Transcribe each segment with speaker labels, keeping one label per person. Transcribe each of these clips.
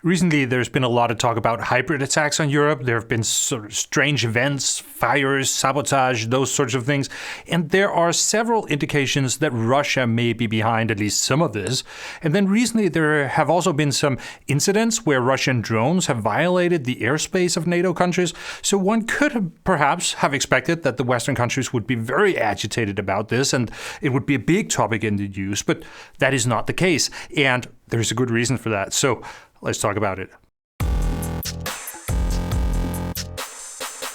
Speaker 1: Recently, there's been a lot of talk about hybrid attacks on Europe. There have been sort of strange events, fires, sabotage, those sorts of things. And there are several indications that Russia may be behind at least some of this. And then recently, there have also been some incidents where Russian drones have violated the airspace of NATO countries. So one could perhaps have expected that the Western countries would be very agitated about this and it would be a big topic in the news. But that is not the case. And there's a good reason for that. So let's talk about it.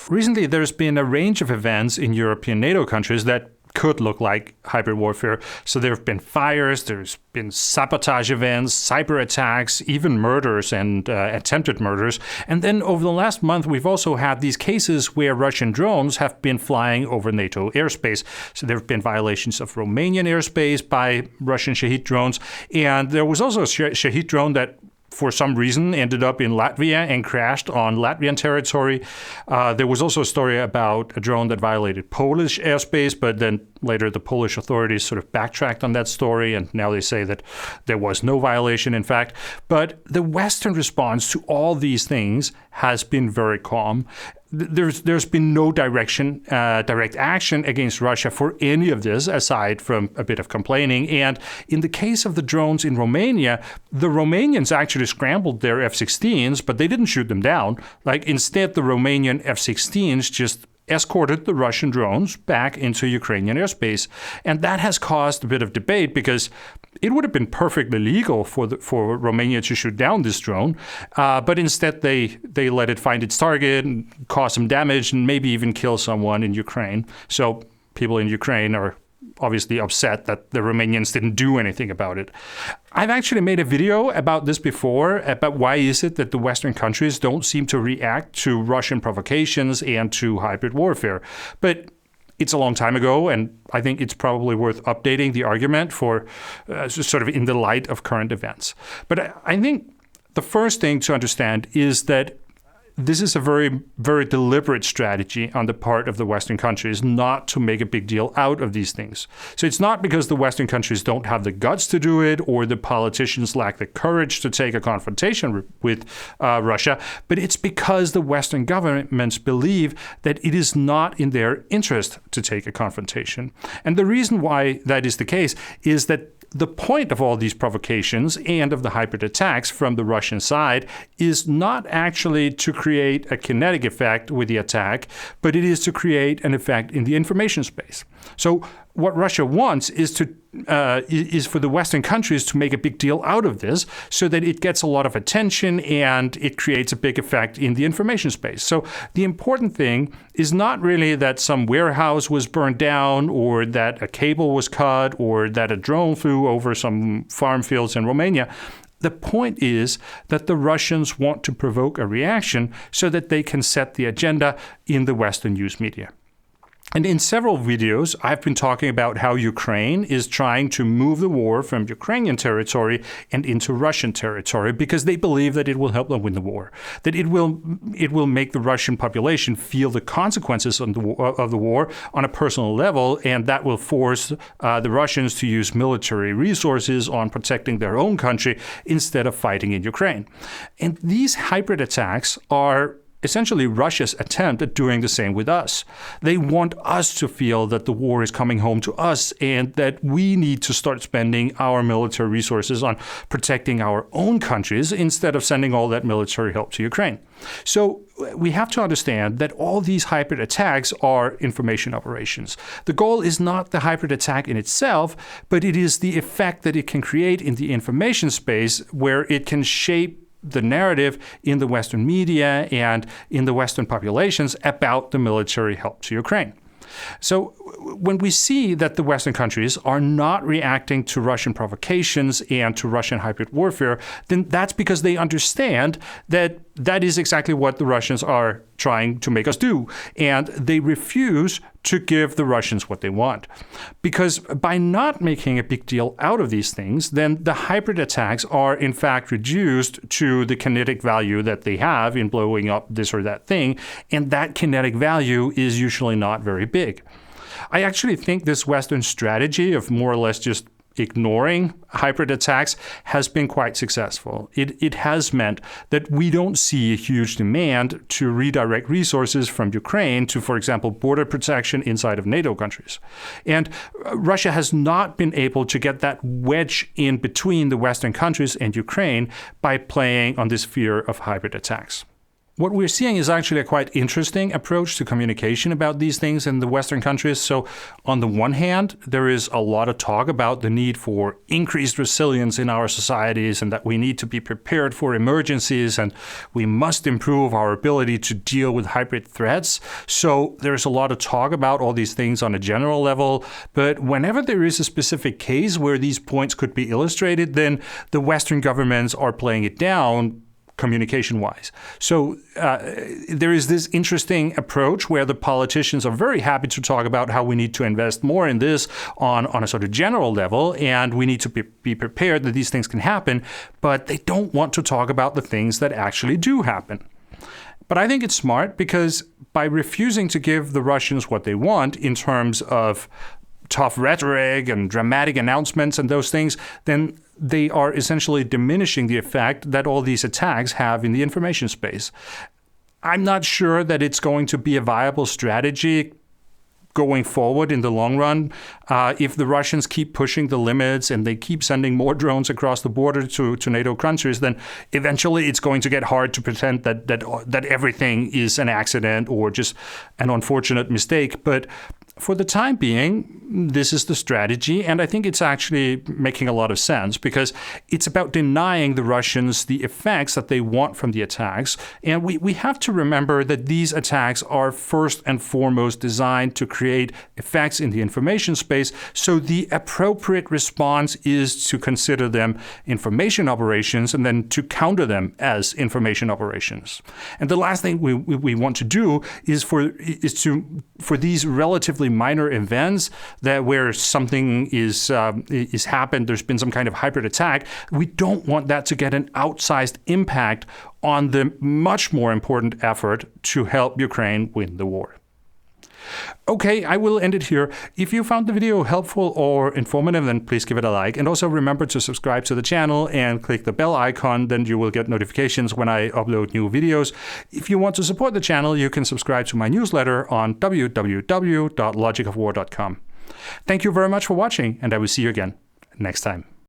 Speaker 1: Recently, there's been a range of events in European NATO countries that could look like hybrid warfare. So there have been fires, there's been sabotage events, cyber attacks, even murders and attempted murders. And then over the last month, we've also had these cases where Russian drones have been flying over NATO airspace. So there have been violations of Romanian airspace by Russian Shahed drones. And there was also a Shahed drone that for some reason ended up in Latvia and crashed on Latvian territory. There was also a story about a drone that violated Polish airspace, but then later the Polish authorities sort of backtracked on that story, and now they say that there was no violation, in fact. But the Western response to all these things has been very calm. There's been no direct action against Russia for any of this, aside from a bit of complaining. And in the case of the drones in Romania, the Romanians actually scrambled their F-16s, but they didn't shoot them down. Instead, the Romanian F-16s just escorted the Russian drones back into Ukrainian airspace. And that has caused a bit of debate because it would have been perfectly legal for Romania to shoot down this drone. But instead, they let it find its target and cause some damage and maybe even kill someone in Ukraine. So people in Ukraine are obviously upset that the Romanians didn't do anything about it. I've actually made a video about this before, about why is it that the Western countries don't seem to react to Russian provocations and to hybrid warfare. But it's a long time ago, and I think it's probably worth updating the argument for sort of in the light of current events. But I think the first thing to understand is that this is a very, very deliberate strategy on the part of the Western countries not to make a big deal out of these things. So it's not because the Western countries don't have the guts to do it or the politicians lack the courage to take a confrontation with Russia, but it's because the Western governments believe that it is not in their interest to take a confrontation. And the reason why that is the case is that the point of all these provocations and of the hybrid attacks from the Russian side is not actually to create a kinetic effect with the attack, but it is to create an effect in the information space. So what Russia wants is for the Western countries to make a big deal out of this so that it gets a lot of attention and it creates a big effect in the information space. So the important thing is not really that some warehouse was burned down or that a cable was cut or that a drone flew over some farm fields in Romania. The point is that the Russians want to provoke a reaction so that they can set the agenda in the Western news media. And in several videos, I've been talking about how Ukraine is trying to move the war from Ukrainian territory and into Russian territory because they believe that it will help them win the war, that it will make the Russian population feel the consequences of the war on a personal level, and that will force the Russians to use military resources on protecting their own country instead of fighting in Ukraine. And these hybrid attacks are essentially Russia's attempt at doing the same with us. They want us to feel that the war is coming home to us and that we need to start spending our military resources on protecting our own countries instead of sending all that military help to Ukraine. So we have to understand that all these hybrid attacks are information operations. The goal is not the hybrid attack in itself, but it is the effect that it can create in the information space where it can shape the narrative in the Western media and in the Western populations about the military help to Ukraine. So when we see that the Western countries are not reacting to Russian provocations and to Russian hybrid warfare, then that's because they understand that that is exactly what the Russians are trying to make us do. And they refuse to give the Russians what they want. Because by not making a big deal out of these things, then the hybrid attacks are in fact reduced to the kinetic value that they have in blowing up this or that thing. And that kinetic value is usually not very big. I actually think this Western strategy of more or less just ignoring hybrid attacks has been quite successful. It has meant that we don't see a huge demand to redirect resources from Ukraine to, for example, border protection inside of NATO countries. And Russia has not been able to get that wedge in between the Western countries and Ukraine by playing on this fear of hybrid attacks. What we're seeing is actually a quite interesting approach to communication about these things in the Western countries. So on the one hand, there is a lot of talk about the need for increased resilience in our societies and that we need to be prepared for emergencies and we must improve our ability to deal with hybrid threats. So there's a lot of talk about all these things on a general level. But whenever there is a specific case where these points could be illustrated, then the Western governments are playing it down communication-wise. So there is this interesting approach where the politicians are very happy to talk about how we need to invest more in this on a sort of general level, and we need to be prepared that these things can happen, but they don't want to talk about the things that actually do happen. But I think it's smart because by refusing to give the Russians what they want in terms of tough rhetoric and dramatic announcements and those things, then they are essentially diminishing the effect that all these attacks have in the information space. I'm not sure that it's going to be a viable strategy going forward in the long run. If the Russians keep pushing the limits and they keep sending more drones across the border to NATO countries, then eventually it's going to get hard to pretend that everything is an accident or just an unfortunate mistake. But for the time being, this is the strategy, and I think it's actually making a lot of sense because it's about denying the Russians the effects that they want from the attacks. And we have to remember that these attacks are first and foremost designed to create effects in the information space. So the appropriate response is to consider them information operations and then to counter them as information operations. And the last thing we want to do is for these relatively minor events that where something is happened, there's been some kind of hybrid attack, we don't want that to get an outsized impact on the much more important effort to help Ukraine win the war. Okay, I will end it here. If you found the video helpful or informative, then please give it a like. And also remember to subscribe to the channel and click the bell icon, then you will get notifications when I upload new videos. If you want to support the channel, you can subscribe to my newsletter on www.logicofwar.com. Thank you very much for watching, and I will see you again next time.